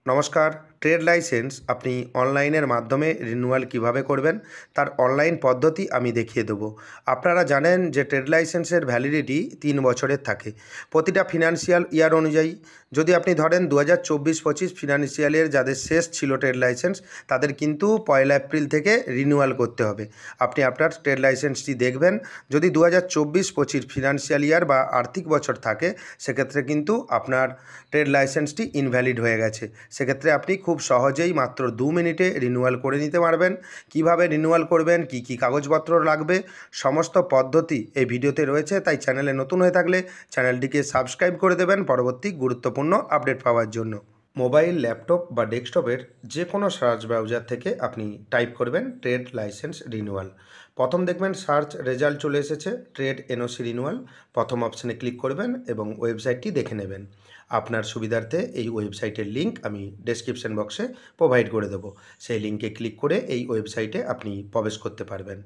নমস্কার। Trade licence আপনি অনলাইনের মাধ্যমে রিনিউয়াল কিভাবে করবেন তার অনলাইন পদ্ধতি আমি দেখিয়ে দেবো। আপনারা জানেন যে ট্রেড লাইসেন্সের ভ্যালিডিটি 3 বছরের থাকে প্রতিটা ফিনান্সিয়াল ইয়ার অনুযায়ী। যদি আপনি ধরেন 2024-25 ফিনান্সিয়ালের যাদের শেষ ছিল ট্রেড লাইসেন্স, তাদের কিন্তু 1 এপ্রিল থেকে রিনিউয়াল করতে হবে। আপনি আপনার ট্রেড লাইসেন্সটি দেখবেন। যদি 2024-25 ফিনান্সিয়াল ইয়ার বা আর্থিক বছর থাকে, সেক্ষেত্রে কিন্তু আপনার ট্রেড লাইসেন্সটি ইনভ্যালিড হয়ে গেছে। সেক্ষেত্রে আপনি খুব সহজেই মাত্র 2 মিনিটে রিনিউয়াল করে নিতে পারবেন। কিভাবে রিনিউয়াল করবেন, কি কি কাগজপত্র লাগবে, সমস্ত পদ্ধতি এই ভিডিওতে রয়েছে। তাই চ্যানেলে নতুন হয়ে থাকলে চ্যানেলটিকে সাবস্ক্রাইব করে দেবেন পরবর্তী গুরুত্বপূর্ণ আপডেট পাওয়ার জন্য। মোবাইল, ল্যাপটপ বা ডেস্কটপের যে কোনো সার্চ ব্রাউজার থেকে আপনি টাইপ করবেন ট্রেড লাইসেন্স রিনিউয়াল। প্রথম দেখবেন সার্চ রেজাল্ট চলে এসেছে ট্রেড এনওসি রিনিউয়াল। প্রথম অপশানে ক্লিক করবেন এবং ওয়েবসাইটটি দেখে নেবেন। আপনার সুবিধার্থে এই ওয়েবসাইটের লিঙ্ক আমি ডেসক্রিপশন বক্সে প্রোভাইড করে দেবো। সেই লিঙ্কে ক্লিক করে এই ওয়েবসাইটে আপনি প্রবেশ করতে পারবেন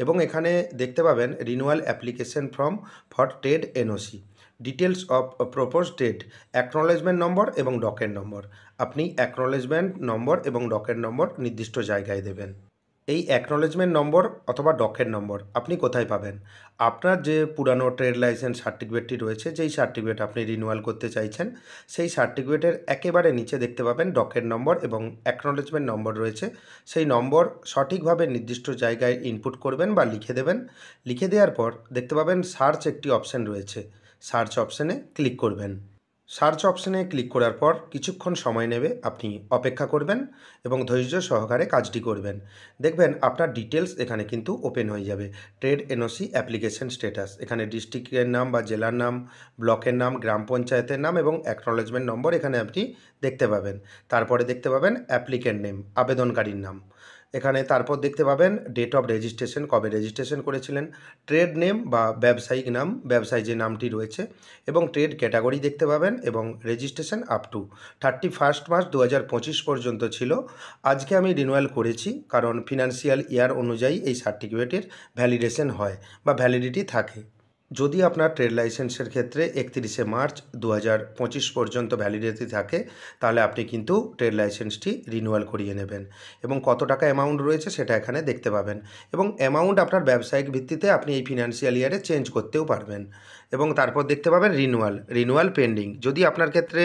এবং এখানে দেখতে পাবেন renewal application form for trade NOC, details of propose date, acknowledgement number এবং ডকেট নম্বর। আপনি অ্যাকনোলেজমেন্ট নম্বর এবং ডকেট নম্বর নির্দিষ্ট জায়গায় দেবেন। এই অ্যাকনোলেজমেন্ট নম্বর অথবা ডকেট নম্বর আপনি কোথায় পাবেন? আপনার যে পুরানো ট্রেড লাইসেন্স সার্টিফিকেটটি রয়েছে, যেই সার্টিফিকেট আপনি রিনিউয়াল করতে চাইছেন, সেই সার্টিফিকেটের একেবারে নিচে দেখতে পাবেন ডকেট নম্বর এবং অ্যাকনোলেজমেন্ট নম্বর রয়েছে। সেই নম্বর সঠিকভাবে নির্দিষ্ট জায়গায় ইনপুট করবেন বা লিখে দেবেন। লিখে দেওয়ার পর দেখতে পাবেন সার্চ একটি অপশান রয়েছে। সার্চ অপশানে ক্লিক করবেন। সার্চ অপশানে ক্লিক করার পর কিছুক্ষণ সময় নেবে, আপনি অপেক্ষা করবেন এবং ধৈর্য সহকারে কাজটি করবেন। দেখবেন আপনার ডিটেলস এখানে কিন্তু ওপেন হয়ে যাবে। ট্রেড এনওসি অ্যাপ্লিকেশন স্ট্যাটাস, এখানে ডিস্ট্রিক্টের নাম বা জেলার নাম, ব্লকের নাম, গ্রাম পঞ্চায়েতের নাম এবং অ্যাকনোলেজমেন্ট নম্বর এখানে আপনি দেখতে পাবেন। তারপরে দেখতে পাবেন অ্যাপ্লিক্যান্ট নেম, আবেদনকারীর নাম। এখানে তারপর দেখতে পাবেন ডেট অফ রেজিস্ট্রেশন, কবে রেজিস্ট্রেশন করেছিলেন, ট্রেড নেম বা ব্যবসায়িক নাম, ব্যবসায় যে নামটি রয়েছে, এবং ট্রেড ক্যাটাগরি দেখতে পাবেন এবং রেজিস্ট্রেশন আপ টু 31 মার্চ 2025 পর্যন্ত ছিল। আজকে আমি রিনিউয়াল করেছি কারণ ফিনান্সিয়াল ইয়ার অনুযায়ী এই সার্টিফিকেটের ভ্যালিডেশন হয় বা ভ্যালিডিটি থাকে। যদি আপনার ট্রেড লাইসেন্সের ক্ষেত্রে 31 মার্চ 2025 পর্যন্ত ভ্যালিডিটি থাকে, তাহলে আপনি কিন্তু ট্রেড লাইসেন্সটি রিনিউয়াল করিয়ে নেবেন এবং কত টাকা অ্যামাউন্ট রয়েছে সেটা এখানে দেখতে পাবেন এবং অ্যামাউন্ট আপনার ব্যবসায়িক ভিত্তিতে আপনি এই ফিনান্সিয়াল ইয়ারে চেঞ্জ করতেও পারবেন। এবং তারপর দেখতে পাবেন রিনিউয়াল পেন্ডিং। যদি আপনার ক্ষেত্রে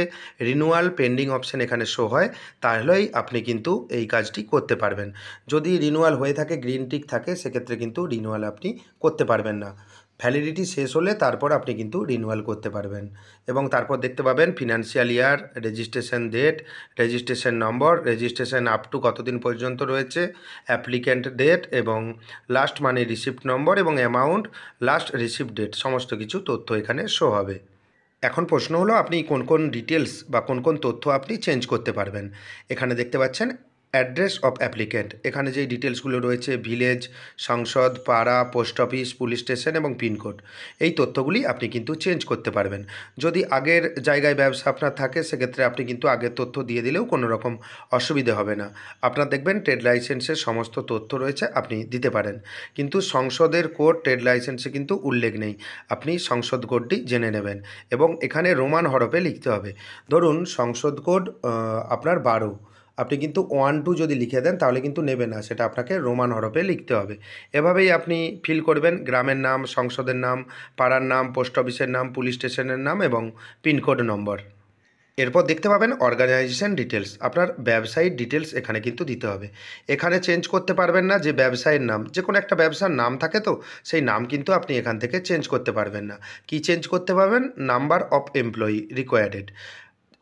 রিনিউয়াল পেন্ডিং অপশান এখানে শো হয়, তাহলেই আপনি কিন্তু এই কাজটি করতে পারবেন। যদি রিনিউয়াল হয়ে থাকে, গ্রিন টিক থাকে, সেক্ষেত্রে কিন্তু রিনিউয়াল আপনি করতে পারবেন না। ভ্যালিডিটি শেষ হলে তারপর আপনি কিন্তু রিনিউয়াল করতে পারবেন। এবং তারপর দেখতে পাবেন financial year, registration date, registration number, registration up to কতদিন পর্যন্ত রয়েছে, অ্যাপ্লিক্যান্ট ডেট এবং লাস্ট মানি রিসিপ্ট নম্বর এবং অ্যামাউন্ট, লাস্ট রিসিপ্ট ডেট, সমস্ত কিছু তথ্য এখানে শো হবে। এখন প্রশ্ন হলো আপনি কোন কোন ডিটেলস বা কোন কোন তথ্য আপনি চেঞ্জ করতে পারবেন। এখানে দেখতে পাচ্ছেন অ্যাড্রেস অফ অ্যাপ্লিক্যান্ট, এখানে যেই ডিটেলসগুলো রয়েছে ভিলেজ, সংসদ, পাড়া, পোস্ট অফিস, পুলিশ স্টেশন এবং পিনকোড, এই তথ্যগুলি আপনি কিন্তু চেঞ্জ করতে পারবেন। যদি আগের জায়গায় ব্যবসা আপনার থাকে, সেক্ষেত্রে আপনি কিন্তু আগের তথ্য দিয়ে দিলেও কোনো রকম অসুবিধে হবে না। আপনার দেখবেন ট্রেড লাইসেন্সের সমস্ত তথ্য রয়েছে, আপনি দিতে পারেন। কিন্তু সংসদের কোড ট্রেড লাইসেন্সে কিন্তু উল্লেখ নেই, আপনি সংসদ কোডটি জেনে নেবেন এবং এখানে রোমান হরফে লিখতে হবে। ধরুন সংসদ কোড আপনার 12, আপনি কিন্তু 1-2 যদি লিখে দেন তাহলে কিন্তু নেবে না, সেটা আপনাকে রোমান হরফে লিখতে হবে। এভাবেই আপনি ফিল করবেন গ্রামের নাম, সংসদের নাম, পাড়ার নাম, পোস্ট অফিসের নাম, পুলিশ স্টেশনের নাম এবং পিনকোড নম্বর। এরপর দেখতে পাবেন অর্গানাইজেশন ডিটেলস, আপনার ব্যবসায়িক ডিটেলস এখানে কিন্তু দিতে হবে। এখানে চেঞ্জ করতে পারবেন না, যে ব্যবসায়ের নাম, যে কোনো একটা ব্যবসার নাম থাকে তো, সেই নাম কিন্তু আপনি এখান থেকে চেঞ্জ করতে পারবেন না। কি চেঞ্জ করতে পারবেন? নাম্বার অফ এমপ্লয়ি রিকোয়ার্ডেড,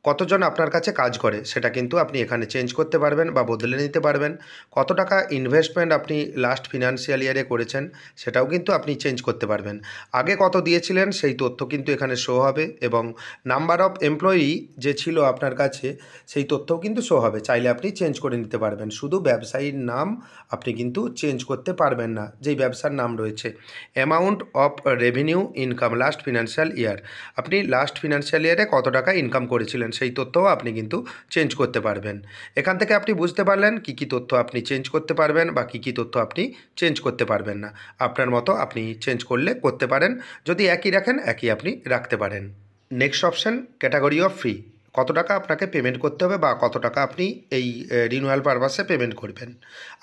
কতজন আপনার কাছে কাজ করে সেটা কিন্তু আপনি এখানে চেঞ্জ করতে পারবেন বা বদলে নিতে পারবেন। কত টাকা ইনভেস্টমেন্ট আপনি লাস্ট ফিনান্সিয়াল ইয়ারে করেছেন সেটাও কিন্তু আপনি চেঞ্জ করতে পারবেন। আগে কত দিয়েছিলেন সেই তথ্য কিন্তু এখানে শো হবে এবং নাম্বার অফ এমপ্লয়ি যে ছিল আপনার কাছে সেই তথ্যও কিন্তু শো হবে। চাইলে আপনি চেঞ্জ করে নিতে পারবেন। শুধু ব্যবসায়ীর নাম আপনি কিন্তু চেঞ্জ করতে পারবেন না, যেই ব্যবসার নাম রয়েছে। Amount of revenue income last financial year, আপনি লাস্ট ফিনান্সিয়াল ইয়ারে কত টাকা ইনকাম করেছিলেন সেই তথ্যও আপনি কিন্তু চেঞ্জ করতে পারবেন। এখান থেকে আপনি বুঝতে পারলেন কী কী তথ্য আপনি চেঞ্জ করতে পারবেন বা কী কী তথ্য আপনি চেঞ্জ করতে পারবেন না। আপনার মতো আপনি চেঞ্জ করতে পারেন, যদি একই রাখেন একই আপনি রাখতে পারেন। নেক্সট অপশান ক্যাটাগরি অফ ফি, কত টাকা আপনাকে পেমেন্ট করতে হবে বা কত টাকা আপনি এই রিনিউয়াল পারপাসে পেমেন্ট করবেন।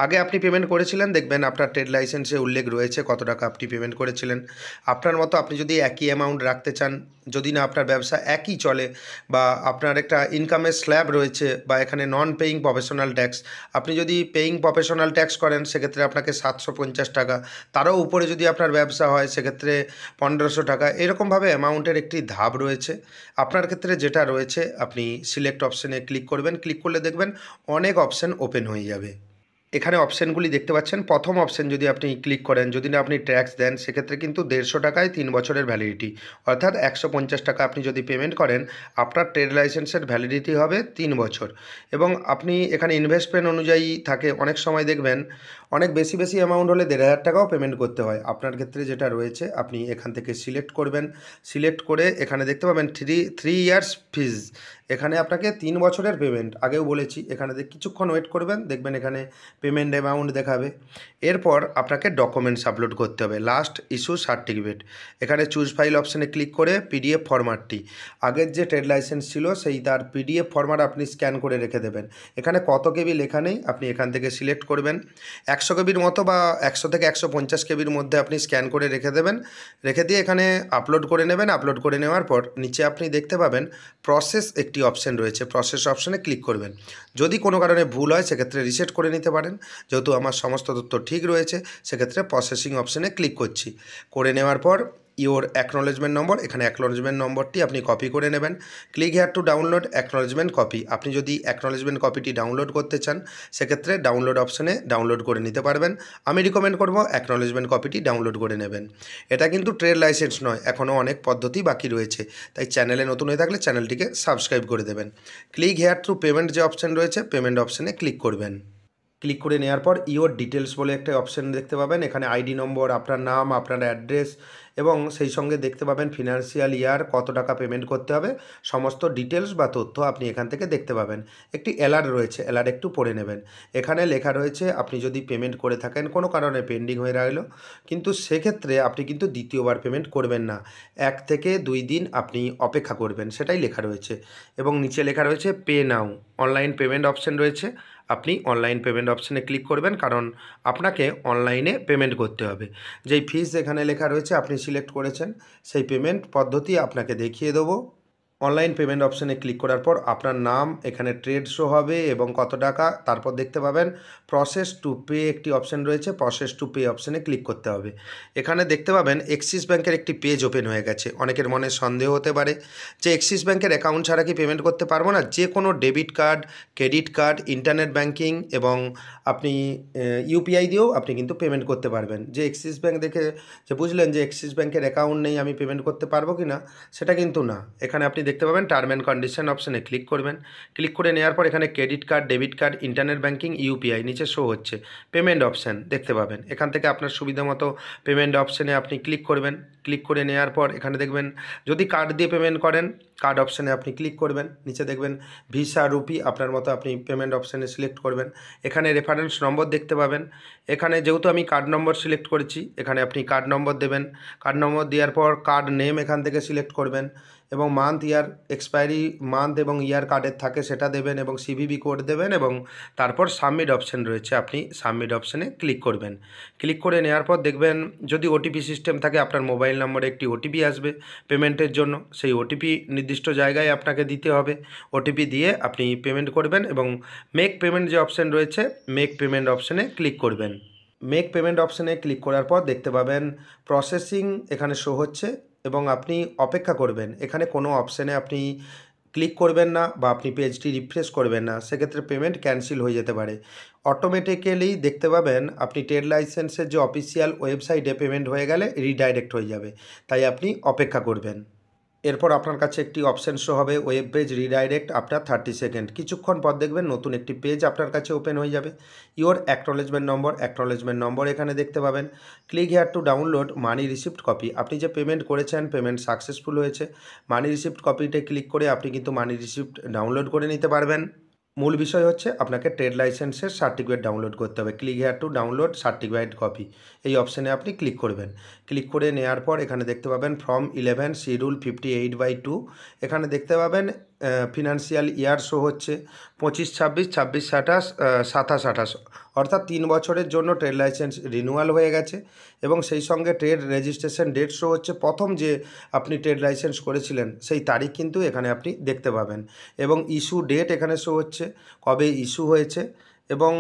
আগে আপনি পেমেন্ট করেছিলেন, দেখবেন আপনার ট্রেড লাইসেন্সে উল্লেখ রয়েছে কত টাকা আপনি পেমেন্ট করেছিলেন। আপনার মতো আপনি যদি একই অ্যামাউন্ট রাখতে চান, যদি না আপনার ব্যবসা একই চলে বা আপনার একটা ইনকামের স্ল্যাব রয়েছে বা এখানে নন পেইং প্রফেশনাল ট্যাক্স, আপনি যদি পেইং প্রফেশনাল ট্যাক্স করেন সেক্ষেত্রে আপনাকে 750 টাকা, তারও উপরে যদি আপনার ব্যবসা হয় সেক্ষেত্রে 1500 টাকা, এরকমভাবে অ্যামাউন্টের একটি ধাপ রয়েছে। আপনার ক্ষেত্রে যেটা রয়েছে আপনি সিলেক্ট অপশানে ক্লিক করবেন, ক্লিক করলে দেখবেন অনেক অপশান ওপেন হয়ে যাবে। এখানে অপশানগুলি দেখতে পাচ্ছেন, প্রথম অপশান যদি আপনি ক্লিক করেন, যদি না আপনি ট্যাক্স দেন সেক্ষেত্রে কিন্তু 150 টাকায় 3 বছরের ভ্যালিডিটি, অর্থাৎ 150 টাকা আপনি যদি পেমেন্ট করেন আপনার ট্রেড লাইসেন্সের ভ্যালিডিটি হবে 3 বছর। এবং আপনি এখানে ইনভেস্টমেন্ট অনুযায়ী থাকে, অনেক সময় দেখবেন অনেক বেশি বেশি অ্যামাউন্ট হলে 1500 টাকাও পেমেন্ট করতে হয়। আপনার ক্ষেত্রে যেটা রয়েছে আপনি এখান থেকে সিলেক্ট করবেন, সিলেক্ট করে এখানে দেখতে পাবেন 3 ইয়ার্স ফিজ, এখানে আপনাকে 3 বছরের পেমেন্ট, আগেও বলেছি। এখানে কিছুক্ষণ ওয়েট করবেন, দেখবেন এখানে পেমেন্ট অ্যামাউন্ট দেখাবে। এরপর আপনাকে ডকুমেন্টস আপলোড করতে হবে, লাস্ট ইস্যু সার্টিফিকেট। এখানে চুজ ফাইল অপশানে ক্লিক করে পিডিএফ ফরম্যাটটি, আগের যে ট্রেড লাইসেন্স ছিল সেই তার পিডিএফ ফরম্যাট আপনি স্ক্যান করে রেখে দেবেন। এখানে কত কেবি লেখা নেই, আপনি এখান থেকে সিলেক্ট করবেন। 100 কেবির মতো বা 100 থেকে 150 কেবির মধ্যে আপনি স্ক্যান করে রেখে দেবেন, রেখে দিয়ে এখানে আপলোড করে নেবেন। আপলোড করে নেওয়ার পর নিচে আপনি দেখতে পাবেন প্রসেস একটি অপশান রয়েছে, প্রসেস অপশানে ক্লিক করবেন। যদি কোনো কারণে ভুল হয় সেক্ষেত্রে রিসেট করে নিতে পারেন। যেহেতু আমার সমস্ত তথ্য ঠিক রয়েছে সেক্ষেত্রে প্রসেসিং অপশানে ক্লিক করছি। করে নেওয়ার পর ইওর অ্যাকনোলেজমেন্ট নম্বর, এখানে অ্যাকনোলেজমেন্ট নম্বরটি আপনি কপি করে নেবেন। Click here to download acknowledgement copy, আপনি যদি অ্যাকনোলেজমেন্ট কপিটি ডাউনলোড করতে চান সেক্ষেত্রে ডাউনলোড অপশানে ডাউনলোড করে নিতে পারবেন। আমি রিকমেন্ড করব অ্যাকনোলেজমেন্ট কপিটি ডাউনলোড করে নেবেন। এটা কিন্তু ট্রেড লাইসেন্স নয়, এখনও অনেক পদ্ধতি বাকি রয়েছে, তাই চ্যানেলে নতুন হয়ে থাকলে চ্যানেলটিকে সাবস্ক্রাইব করে দেবেন। ক্লিক হেয়ার টু পেমেন্ট যে অপশান রয়েছে পেমেন্ট অপশানে ক্লিক করবেন। ক্লিক করে নেওয়ার পর ইওর ডিটেলস বলে একটা অপশান দেখতে পাবেন, এখানে আইডি নম্বর, আপনার নাম, আপনার অ্যাড্রেস এবং সেই সঙ্গে দেখতে পাবেন ফিনান্সিয়াল ইয়ার কত টাকা পেমেন্ট করতে হবে, সমস্ত ডিটেলস বা তথ্য আপনি এখান থেকে দেখতে পাবেন। একটি অ্যালার্ট রয়েছে, অ্যালার্ট একটু পড়ে নেবেন। এখানে লেখা রয়েছে আপনি যদি পেমেন্ট করে থাকেন, কোনো কারণে পেন্ডিং হয়ে রইল, কিন্তু সেক্ষেত্রে আপনি কিন্তু দ্বিতীয়বার পেমেন্ট করবেন না, 1 থেকে 2 দিন আপনি অপেক্ষা করবেন, সেটাই লেখা রয়েছে। এবং নিচে লেখা রয়েছে পে নাও, অনলাইন পেমেন্ট অপশান রয়েছে, আপনি অনলাইন পেমেন্ট অপশানে ক্লিক করবেন, কারণ আপনাকে অনলাইনে পেমেন্ট করতে হবে। যেই ফিস এখানে লেখা রয়েছে আপনি সিলেক্ট করেছেন সেই পেমেন্ট পদ্ধতি আপনাকে দেখিয়ে দেবো। অনলাইন পেমেন্ট অপশানে ক্লিক করার পর আপনার নাম, এখানে ট্রেড শো হবে এবং কত টাকা, তারপর দেখতে পাবেন প্রসেস টু পে একটি অপশান রয়েছে, প্রসেস টু পে অপশানে ক্লিক করতে হবে। এখানে দেখতে পাবেন এক্সিস ব্যাংকের একটি পেজ ওপেন হয়ে গেছে। অনেকের মনে সন্দেহ হতে পারে যে এক্সিস ব্যাংকের অ্যাকাউন্ট ছাড়া কি পেমেন্ট করতে পারবো না? যে কোনো debit card, credit card, internet banking এবং আপনি ইউপিআই দিয়েও আপনি কিন্তু পেমেন্ট করতে পারবেন। যে এক্সিস ব্যাংক দেখে যে বুঝলেন যে এক্সিস ব্যাংকের অ্যাকাউন্ট নেই, আমি পেমেন্ট করতে পারবো কি না, সেটা কিন্তু না। এখানে আপনি দেখতে পাবেন টার্ম অ্যান্ড কন্ডিশন অপশানে ক্লিক করবেন। ক্লিক করে নেওয়ার পর এখানে credit card, debit card, internet banking, UPI নিচে শো হচ্ছে, পেমেন্ট অপশান দেখতে পাবেন। এখান থেকে আপনার সুবিধা মতো পেমেন্ট অপশানে আপনি ক্লিক করবেন। ক্লিক করে নেওয়ার পর এখানে দেখবেন যদি কার্ড দিয়ে পেমেন্ট করেন কার্ড অপশানে আপনি ক্লিক করবেন। নিচে দেখবেন ভিসা, রুপি, আপনার মতো আপনি পেমেন্ট অপশানে সিলেক্ট করবেন। এখানে রেফারেন্স নম্বর দেখতে পাবেন, এখানে যেহেতু আমি কার্ড নম্বর সিলেক্ট করেছি এখানে আপনি কার্ড নম্বর দেবেন। কার্ড নম্বর দেওয়ার পর কার্ড নেম এখান থেকে সিলেক্ট করবেন এবং মান্থ, ইয়ার, এক্সপায়ারি মান্থ এবং ইয়ার কার্ডের থাকে সেটা দেবেন এবং সিভিভি কোড দেবেন এবং তারপর সাবমিট অপশান রয়েছে, আপনি সাবমিট অপশানে ক্লিক করবেন। ক্লিক করে নেওয়ার পর দেখবেন যদি ওটিপি সিস্টেম থাকে আপনার মোবাইল নম্বরে একটি ওটিপি আসবে পেমেন্টের জন্য, সেই ওটিপি নির্দিষ্ট জায়গায় আপনাকে দিতে হবে। ওটিপি দিয়ে আপনি পেমেন্ট করবেন এবং মেক পেমেন্ট যে অপশান রয়েছে মেক পেমেন্ট অপশানে ক্লিক করবেন। মেক পেমেন্ট অপশানে ক্লিক করার পর দেখতে পাবেন প্রসেসিং এখানে শো হচ্ছে এবং আপনি অপেক্ষা করবেন। এখানে কোনো অপশানে আপনি ক্লিক করবেন না বা আপনি পেজটি রিফ্রেশ করবেন না, সেক্ষেত্রে পেমেন্ট ক্যান্সেল হয়ে যেতে পারে। অটোমেটিক্যালি দেখতে পাবেন আপনি ট্রেড লাইসেন্সের যে অফিসিয়াল ওয়েবসাইটে পেমেন্ট হয়ে গেলে রিডাইরেক্ট হয়ে যাবে, তাই আপনি অপেক্ষা করবেন। এরপর আপনার কাছে একটি অপশান শো হবে web page redirect after 30 second. কিছুক্ষণ পর দেখবেন নতুন একটি পেজ আপনার কাছে ওপেন হয়ে যাবে। ইওর অ্যাকনোলেজমেন্ট নম্বর এখানে দেখতে পাবেন। Click here to download money receipt copy, আপনি যে পেমেন্ট করেছেন পেমেন্ট সাকসেসফুল হয়েছে, মানি রিসিপ্ট কপিতে ক্লিক করে আপনি কিন্তু মানি রিসিপ্ট ডাউনলোড করে নিতে পারবেন। মূল বিষয় হচ্ছে আপনাকে ট্রেড লাইসেন্সের সার্টিফিকেট ডাউনলোড করতে হবে। Click here to download certificate copy এই অপশানে আপনি ক্লিক করবেন। ক্লিক করে নেওয়ার পর এখানে দেখতে পাবেন ফর্ম 11 শিডিউল 58/2, এখানে দেখতে পাবেন ফিনান্সিয়াল ইয়ার শো হচ্ছে 25-26, 26-27, 27-28, অর্থাৎ 3 বছরের জন্য ট্রেড লাইসেন্স রিনিউয়াল হয়ে গেছে। এবং সেই সঙ্গে ট্রেড রেজিস্ট্রেশন ডেট শো হচ্ছে প্রথম যে আপনি ট্রেড লাইসেন্স করেছিলেন সেই তারিখ কিন্তু এখানে আপনি দেখতে পাবেন। এবং ইস্যু ডেট এখানে শো হচ্ছে, কবে ইস্যু হয়েছে, এবং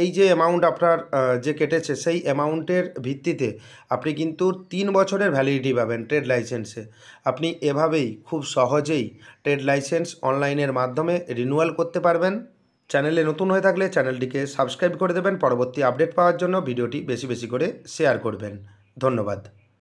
এই যে অ্যামাউন্ট আপনার যে কেটেছে সেই অ্যামাউন্টের ভিত্তিতে আপনি কিন্তু 3 বছরের ভ্যালিডিটি পাবেন ট্রেড লাইসেন্সে। আপনি এভাবেই খুব সহজেই ট্রেড লাইসেন্স অনলাইনের মাধ্যমে রিনিউয়াল করতে পারবেন। চ্যানেলে নতুন হয়ে থাকলে চ্যানেলটিকে সাবস্ক্রাইব করে দেবেন। পরবর্তী আপডেট পাওয়ার জন্য ভিডিওটি বেশি বেশি করে শেয়ার করবেন। ধন্যবাদ।